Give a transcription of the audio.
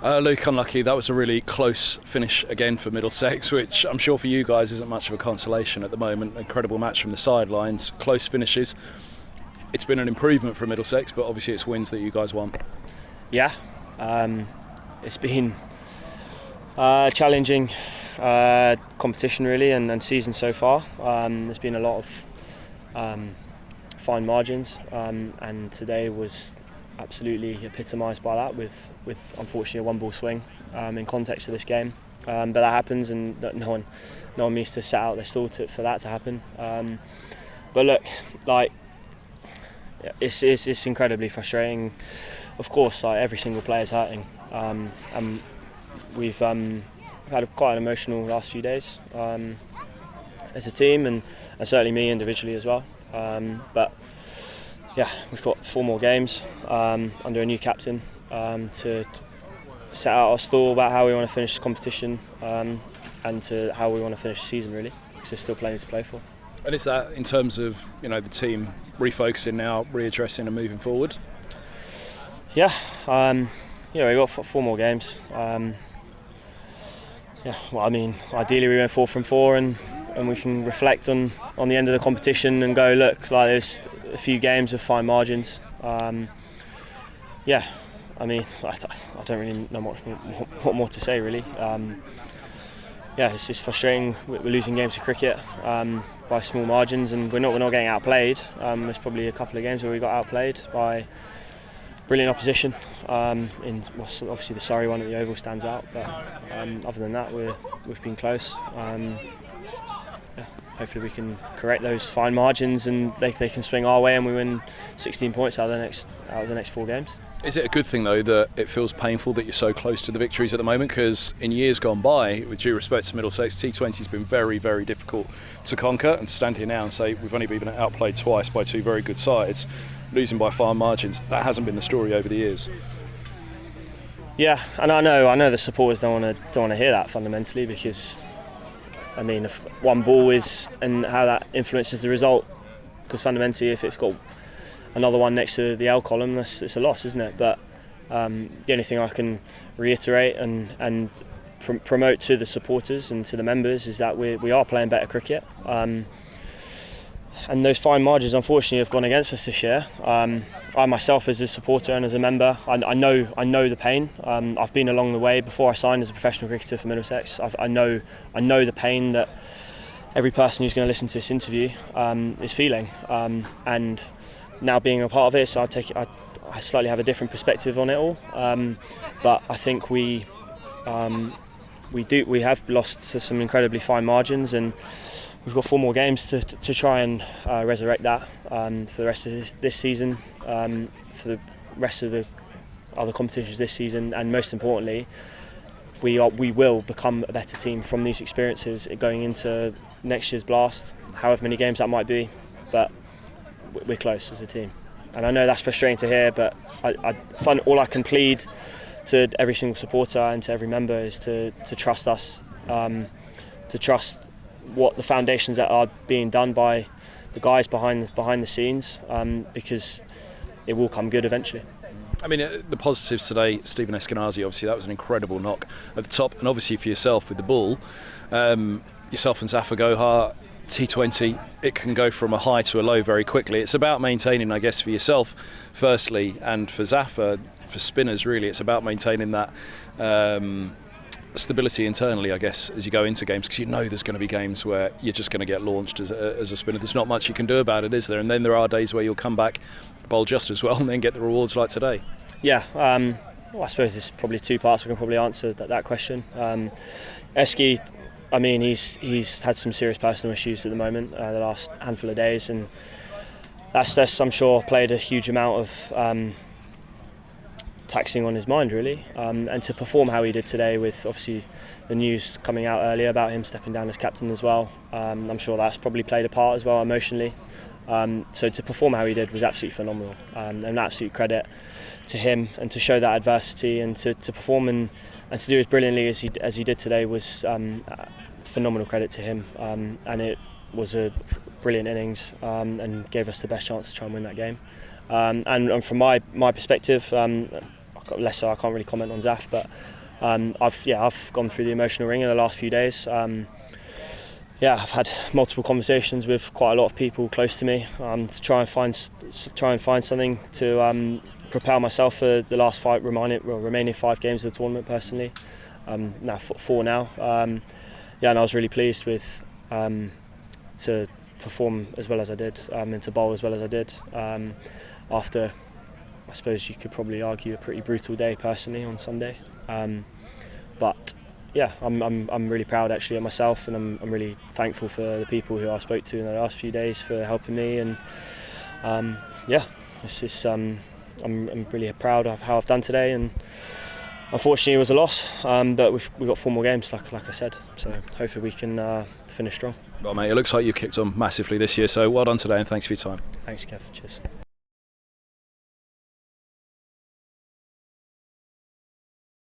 Luke, unlucky. That was a really close finish again for Middlesex, which I'm sure for you guys isn't much of a consolation at the moment. Incredible match from the sidelines, close finishes. It's been an improvement for Middlesex, but obviously it's wins that you guys won. Yeah, it's been challenging competition really and season so far. There's been a lot of fine margins, and today was absolutely epitomised by that with unfortunately a one ball swing in context of this game. But that happens, and no one needs to set out their stall for that to happen. But look, like it's incredibly frustrating. Of course, like every single player is hurting, and we've had quite an emotional last few days as a team, and certainly me individually as well. But yeah, we've got 4 more games under a new captain to set out our stall about how we want to finish the competition and to how we want to finish the season really, because there's still plenty to play for. And is that in terms of the team refocusing now, readdressing and moving forward? Yeah, we've got 4 more games. Well, I mean, ideally we went 4 from 4 and we can reflect on the end of the competition and go, look, like there's a few games with fine margins. I mean, I don't really know what more to say really. It's just frustrating. We're losing games to cricket by small margins, and we're not getting outplayed. There's probably a couple of games where we got outplayed by brilliant opposition. Obviously the Surrey one at the Oval stands out, but other than that, we've been close. Hopefully we can correct those fine margins and they can swing our way and we win 16 points out of the next 4 games. Is it a good thing though that it feels painful that you're so close to the victories at the moment? Because in years gone by, with due respect to Middlesex, T20's been very, very difficult to conquer, and to stand here now and say we've only been outplayed twice by 2 very good sides, losing by fine margins, that hasn't been the story over the years. Yeah, and I know the supporters don't want to hear that fundamentally, because I mean, if one ball is and how that influences the result, because fundamentally if it's got another one next to the L column, it's a loss, isn't it? But the only thing I can reiterate and promote to the supporters and to the members is that we are playing better cricket. And those fine margins unfortunately have gone against us this year. I myself, as a supporter and as a member, I know the pain. I've been along the way before I signed as a professional cricketer for Middlesex. I know the pain that every person who's going to listen to this interview is feeling. And now being a part of it, so I slightly have a different perspective on it all. But I think we have lost to some incredibly fine margins, and we've got 4 more games to try and resurrect that for the rest of this season, for the rest of the other competitions this season, and most importantly, we will become a better team from these experiences going into next year's blast, however many games that might be. But we're close as a team, and I know that's frustrating to hear, but all I can plead to every single supporter and to every member is to trust us, to trust what the foundations that are being done by the guys behind the scenes, because it will come good eventually. I mean, the positives today, Stephen Eskenazi, obviously that was an incredible knock at the top, and obviously for yourself with the ball, yourself and Zaheer Gohar, T20, it can go from a high to a low very quickly. It's about maintaining, I guess, for yourself firstly, and for Zaheer, for spinners really, it's about maintaining that stability internally, I guess, as you go into games, because there's going to be games where you're just going to get launched as a spinner. There's not much you can do about it, is there? And then there are days where you'll come back, bowl just as well, and then get the rewards like today. Yeah, I suppose there's probably 2 parts I can probably answer that question. Esky, I mean, he's had some serious personal issues at the moment, the last handful of days, and that's I'm sure played a huge amount of taxing on his mind really, and to perform how he did today, with obviously the news coming out earlier about him stepping down as captain as well, I'm sure that's probably played a part as well emotionally. So to perform how he did was absolutely phenomenal, and an absolute credit to him, and to show that adversity and to perform and to do as brilliantly as he did today was phenomenal credit to him, and it was a brilliant innings, and gave us the best chance to try and win that game. And from my perspective, I less so I can't really comment on Zaf, but I've gone through the emotional ring in the last few days. I've had multiple conversations with quite a lot of people close to me to try and find something to propel myself for the last remaining 5 games of the tournament. Personally, now 4 now. And I was really pleased with to perform as well as I did, and to bowl as well as I did after, I suppose you could probably argue, a pretty brutal day personally on Sunday. But yeah, I'm really proud actually of myself, and I'm really thankful for the people who I spoke to in the last few days for helping me, and it's just I'm really proud of how I've done today, and unfortunately it was a loss, but we've got 4 more games like I said, so hopefully we can finish strong. Well, mate, it looks like you kicked on massively this year, so well done today and thanks for your time. Thanks, Kev. Cheers.